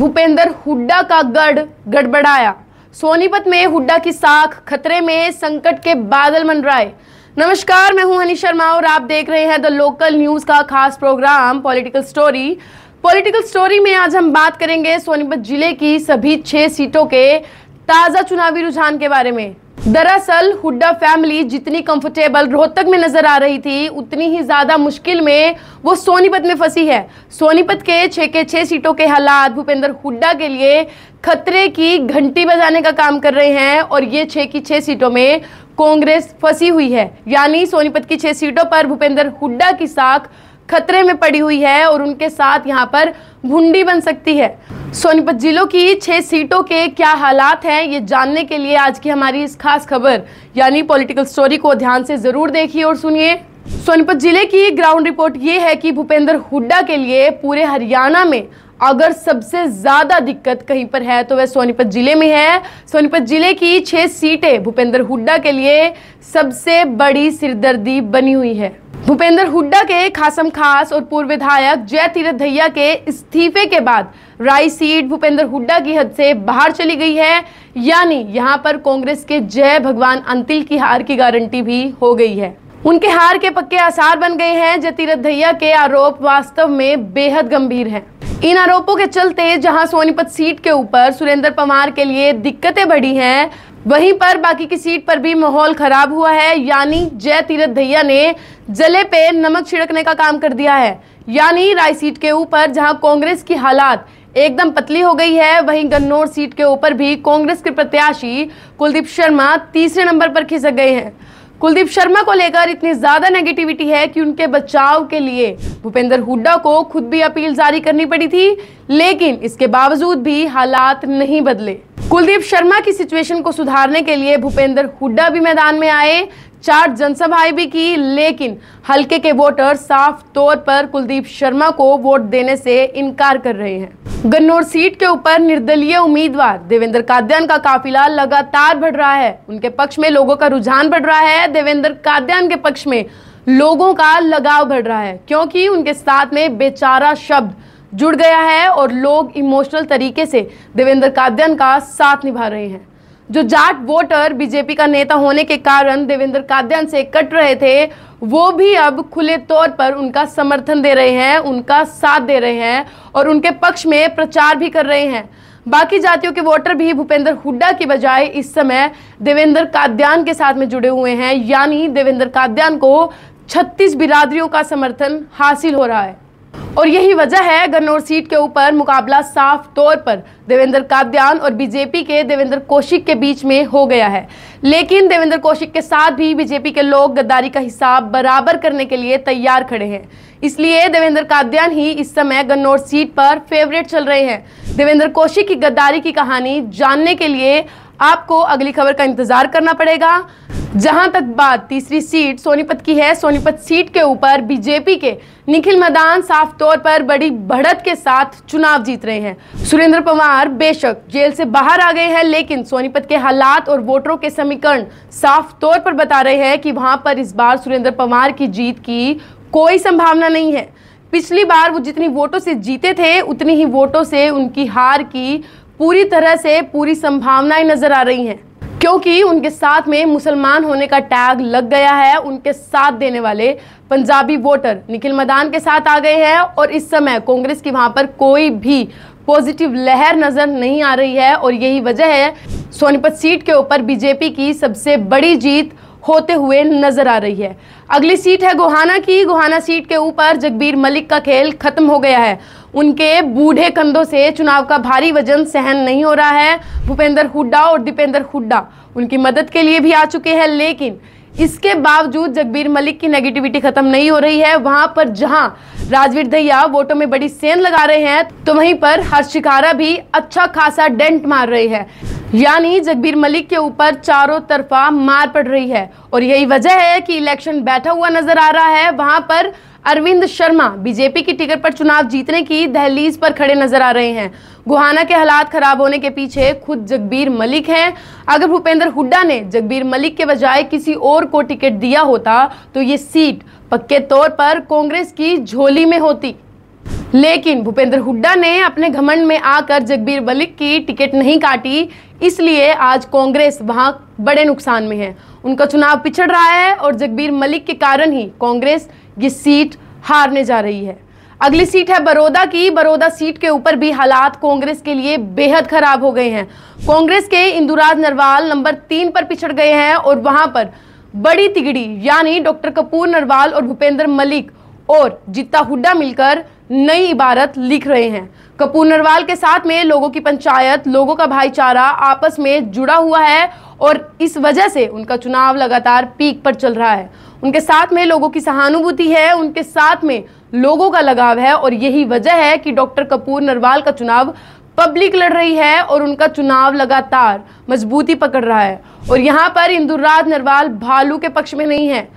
भूपेंद्र हुड्डा का गढ़ गड़बड़ाया। सोनीपत में हुड्डा की साख खतरे में, संकट के बादल मंडराए। नमस्कार, मैं हूं हनी शर्मा और आप देख रहे हैं द लोकल न्यूज का खास प्रोग्राम पॉलिटिकल स्टोरी में आज हम बात करेंगे सोनीपत जिले की सभी 6 सीटों के ताजा चुनावी रुझान के बारे में। दरअसल हुड्डा फैमिली जितनी कंफर्टेबल रोहतक में नजर आ रही थी, उतनी ही ज्यादा मुश्किल में वो सोनीपत में फंसी है। सोनीपत के 6 के 6 सीटों के हालात भूपेंद्र हुड्डा के लिए खतरे की घंटी बजाने का काम कर रहे हैं और ये 6 की 6 सीटों में कांग्रेस फंसी हुई है। यानी सोनीपत की 6 सीटों पर भूपेंद्र हुड्डा की साख खतरे में पड़ी हुई है और उनके साथ यहाँ पर भुंडी बन सकती है। सोनीपत जिलों की 6 सीटों के क्या हालात हैं, ये जानने के लिए आज की हमारी इस खास खबर यानी पॉलिटिकल स्टोरी को ध्यान से जरूर देखिए और सुनिए। सोनीपत जिले की ग्राउंड रिपोर्ट ये है कि भूपेंद्र हुड्डा के लिए पूरे हरियाणा में अगर सबसे ज्यादा दिक्कत कहीं पर है तो वह सोनीपत जिले में है। सोनीपत जिले की 6 सीटें भूपेंद्र हुड्डा के लिए सबसे बड़ी सिरदर्दी बनी हुई है। भूपेंद्र हुड्डा के खासम खास और पूर्व विधायक जय तीरथ दहिया के इस्तीफे के बाद राय सीट भूपेंद्र हुड्डा की हद से बाहर चली गई है। यानी यहाँ पर कांग्रेस के जय भगवान अंतिल की हार की गारंटी भी हो गई है। उनके हार के पक्के आसार बन गए हैं। जय तीरथ दहिया के आरोप वास्तव में बेहद गंभीर हैं। इन आरोपों के चलते जहां सोनीपत सीट के ऊपर सुरेंद्र पवार के लिए दिक्कतें बढ़ी हैं, वहीं पर बाकी की सीट पर भी माहौल खराब हुआ है। यानी जय तीरथ दहिया ने जले पे नमक छिड़कने का काम कर दिया है। यानी राय सीट के ऊपर जहां कांग्रेस की हालात एकदम पतली हो गई है, वहीं गन्नौर सीट के ऊपर भी कांग्रेस के प्रत्याशी कुलदीप शर्मा तीसरे नंबर पर खिसक गए हैं। कुलदीप शर्मा को लेकर इतनी ज्यादा नेगेटिविटी है कि उनके बचाव के लिए भूपेंद्र हुड्डा को खुद भी अपील जारी करनी पड़ी थी, लेकिन इसके बावजूद भी हालात नहीं बदले। कुलदीप शर्मा की सिचुएशन को सुधारने के लिए भूपेंद्र हुड्डा भी मैदान में आए, 4 जनसभाएं भी की, लेकिन हल्के के वोटर साफ तौर पर कुलदीप शर्मा को वोट देने से इनकार कर रहे हैं। गन्नौर सीट के ऊपर निर्दलीय उम्मीदवार देवेंद्र कादयान का काफिला लगातार बढ़ रहा है। उनके पक्ष में लोगों का रुझान बढ़ रहा है। देवेंद्र कादयान के पक्ष में लोगों का लगाव बढ़ रहा है, क्योंकि उनके साथ में बेचारा शब्द जुड़ गया है और लोग इमोशनल तरीके से देवेंद्र कादयान का साथ निभा रहे हैं। जो जाट वोटर बीजेपी का नेता होने के कारण देवेंद्र कादयान से कट रहे थे, वो भी अब खुले तौर पर उनका समर्थन दे रहे हैं, उनका साथ दे रहे हैं और उनके पक्ष में प्रचार भी कर रहे हैं। बाकी जातियों के वोटर भी भूपेंद्र हुड्डा की बजाय इस समय देवेंद्र कादयान के साथ में जुड़े हुए हैं। यानी देवेंद्र कादयान को 36 बिरादरियों का समर्थन हासिल हो रहा है और यही वजह है गन्नौर सीट के ऊपर मुकाबला साफ तौर पर देवेंद्र कादयान और बीजेपी के देवेंद्र कौशिक के बीच में हो गया है। लेकिन देवेंद्र कौशिक के साथ भी बीजेपी के लोग गद्दारी का हिसाब बराबर करने के लिए तैयार खड़े हैं। इसलिए देवेंद्र कादयान ही इस समय गन्नौर सीट पर फेवरेट चल रहे हैं। देवेंद्र कौशिक की गद्दारी की कहानी जानने के लिए आपको अगली खबर का इंतजार करना पड़ेगा। जहां तक बात तीसरी सीट सोनीपत की है, सोनीपत सीट के ऊपर बीजेपी के निखिल मदान साफ तौर पर बड़ी बढ़त के साथ चुनाव जीत रहे हैं। सुरेंद्र पवार बेशक जेल से बाहर आ गए हैं, लेकिन सोनीपत के हालात और वोटरों के समीकरण साफ तौर पर बता रहे हैं कि वहां पर इस बार सुरेंद्र पवार की जीत की कोई संभावना नहीं है। पिछली बार वो जितनी वोटों से जीते थे, उतनी ही वोटों से उनकी हार की पूरी तरह से पूरी संभावनाएं नजर आ रही हैं, क्योंकि उनके साथ में मुसलमान होने का टैग लग गया है। उनके साथ देने वाले पंजाबी वोटर निखिल मदान के साथ आ गए हैं और इस समय कांग्रेस की वहां पर कोई भी पॉजिटिव लहर नजर नहीं आ रही है और यही वजह है सोनीपत सीट के ऊपर बीजेपी की सबसे बड़ी जीत होते हुए नजर आ रही है। अगली सीट है गोहाना की। गोहाना सीट के ऊपर जगबीर मलिक का खेल खत्म हो गया है। उनके बूढ़े कंधों से चुनाव का भारी वजन सहन नहीं हो रहा है। भूपेंद्र हुड्डा और दीपेंद्र हुड्डा उनकी मदद के लिए भी आ चुके हैं, लेकिन इसके बावजूद जगबीर मलिक की नेगेटिविटी खत्म नहीं हो रही है। वहां पर जहां राजवीर दहिया वोटों में बड़ी सेंध लगा रहे हैं, तो वहीं पर हर्ष शिकारा भी अच्छा खासा डेंट मार रहे हैं। यानी जगबीर मलिक के ऊपर चारों तरफा मार पड़ रही है और यही वजह है कि इलेक्शन बैठा हुआ नजर आ रहा है। वहां पर अरविंद शर्मा बीजेपी की टिकट पर चुनाव जीतने की दहलीज पर खड़े नजर आ रहे हैं। गोहाना के हालात खराब होने के पीछे खुद जगबीर मलिक हैं। अगर भूपेंद्र हुड्डा ने जगबीर मलिक के बजाय किसी और को टिकट दिया होता तो ये सीट पक्के तौर पर कांग्रेस की झोली में होती। लेकिन भूपेंद्र हुड्डा ने अपने घमंड में आकर जगबीर मलिक की टिकट नहीं काटी, इसलिए आज कांग्रेस वहां बड़े नुकसान में है। उनका चुनाव पिछड़ रहा है और जगबीर मलिक के कारण ही कांग्रेस ये सीट हारने जा रही है। अगली सीट है बड़ौदा की। बड़ौदा सीट के ऊपर भी हालात कांग्रेस के लिए बेहद खराब हो गए हैं। कांग्रेस के इंदुराज नरवाल नंबर 3 पर पिछड़ गए हैं और वहां पर बड़ी तिगड़ी यानी डॉक्टर कपूर नरवाल और भूपेंद्र मलिक और जीता हुड्डा मिलकर नई इबारत लिख रहे हैं। कपूर नरवाल के साथ में लोगों की पंचायत, लोगों का भाईचारा आपस में जुड़ा हुआ है और इस वजह से उनका चुनाव लगातार पीक पर चल रहा है। उनके साथ में लोगों की सहानुभूति है, उनके साथ में लोगों का लगाव है और यही वजह है कि डॉक्टर कपूर नरवाल का चुनाव पब्लिक लड़ रही है और उनका चुनाव लगातार मजबूती पकड़ रहा है। और यहाँ पर इंदुराज नरवाल भालू के पक्ष में नहीं है।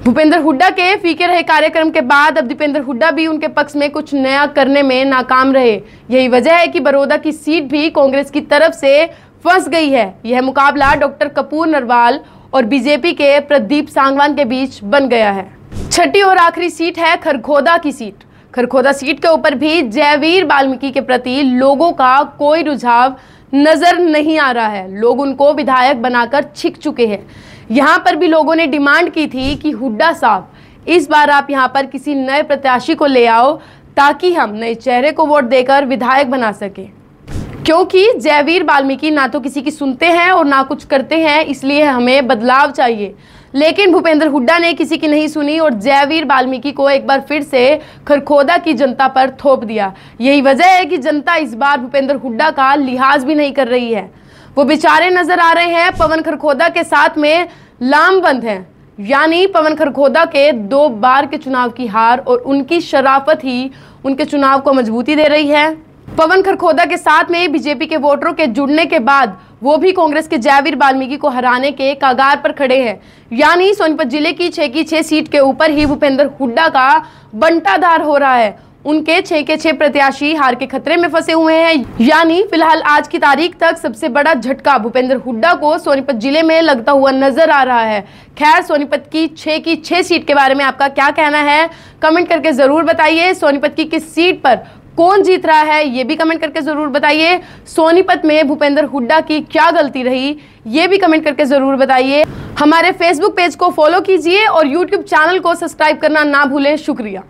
भूपेंद्र हुड्डा के फीके रहे कार्यक्रम के बाद अब दीपेंद्र हुड्डा भी उनके पक्ष में कुछ नया करने में नाकाम रहे। यही वजह है कि बड़ौदा की सीट भी कांग्रेस की तरफ से फंस गई है। यह मुकाबला डॉक्टर कपूर नरवाल और बीजेपी के प्रदीप सांगवान के बीच बन गया है। छठी और आखिरी सीट है खरखोदा की सीट। खरखोदा सीट के ऊपर भी जयवीर वाल्मीकि के प्रति लोगों का कोई रुझाव नजर नहीं आ रहा है। लोग उनको विधायक बनाकर छिक चुके हैं। यहाँ पर भी लोगों ने डिमांड की थी कि हुड्डा साहब इस बार आप यहाँ पर किसी नए प्रत्याशी को ले आओ ताकि हम नए चेहरे को वोट देकर विधायक बना सके, क्योंकि जयवीर वाल्मीकि ना तो किसी की सुनते हैं और ना कुछ करते हैं, इसलिए हमें बदलाव चाहिए। लेकिन भूपेंद्र हुड्डा ने किसी की नहीं सुनी और जयवीर वाल्मीकि को एक बार फिर से खरखोदा की जनता पर थोप दिया। यही वजह है कि जनता इस बार भूपेंद्र हुड्डा का लिहाज भी नहीं कर रही है। वो बेचारे नजर आ रहे हैं पवन खरखोदा के साथ में लामबंद हैं, यानी पवन खरखोदा के 2 बार के चुनाव की हार और उनकी शराफत ही उनके चुनाव को मजबूती दे रही है। पवन खरखोदा के साथ में बीजेपी के वोटरों के जुड़ने के बाद वो भी कांग्रेस के जयवीर वाल्मीकि को हराने के कगार पर खड़े हैं। यानी सोनीपत जिले की 6 की 6 सीट के ऊपर ही भूपेंद्र हुड्डा का बंटाधार हो रहा है। उनके 6 के 6 प्रत्याशी हार के खतरे में फंसे हुए हैं। यानी फिलहाल आज की तारीख तक सबसे बड़ा झटका भूपेंद्र हुड्डा को सोनीपत जिले में लगता हुआ नजर आ रहा है। खैर, सोनीपत की 6 सीट के बारे में आपका क्या कहना है, कमेंट करके जरूर बताइए। सोनीपत की किस सीट पर कौन जीत रहा है ये भी कमेंट करके जरूर बताइए। सोनीपत में भूपेंद्र हुड्डा की क्या गलती रही ये भी कमेंट करके जरूर बताइए। हमारे फेसबुक पेज को फॉलो कीजिए और यूट्यूब चैनल को सब्सक्राइब करना ना भूलें। शुक्रिया।